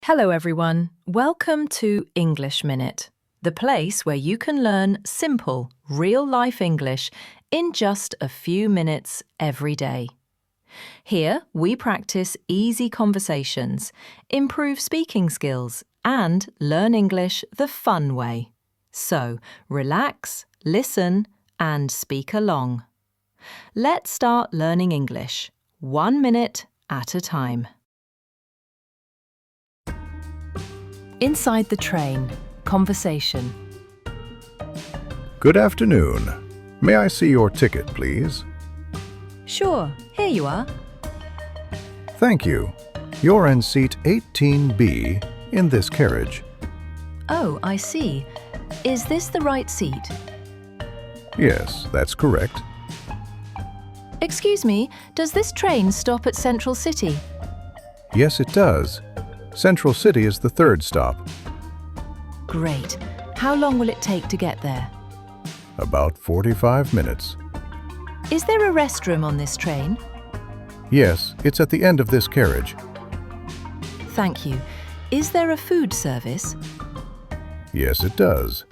Hello everyone, welcome to English Minute, the place where you can learn simple, real-life English in just a few minutes every day. Here, we practice easy conversations, improve speaking skills, and learn English the fun way. So, relax, listen, and speak along. Let's start learning English, 1 minute at a time. Inside the train, conversation. Good afternoon. May I see your ticket, please? Sure, here you are. Thank you. You're in seat 18B in this carriage. Oh, I see. Is this the right seat? Yes, that's correct. Excuse me, does this train stop at Central City? Yes, it does. Central City is the third stop. Great. How long will it take to get there? About 45 minutes. Is there a restroom on this train? Yes, it's at the end of this carriage. Thank you. Is there a food service? Yes, it does.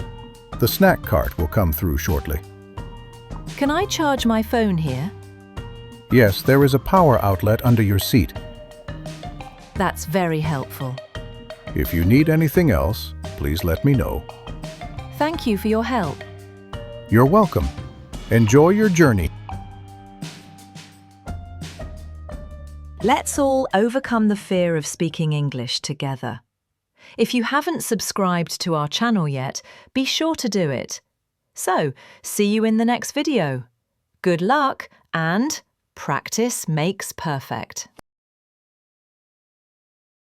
The snack cart will come through shortly. Can I charge my phone here? Yes, there is a power outlet under your seat. That's very helpful. If you need anything else, please let me know. Thank you for your help. You're welcome. Enjoy your journey. Let's all overcome the fear of speaking English together. If you haven't subscribed to our channel yet, be sure to do it. So, see you in the next video. Good luck and practice makes perfect.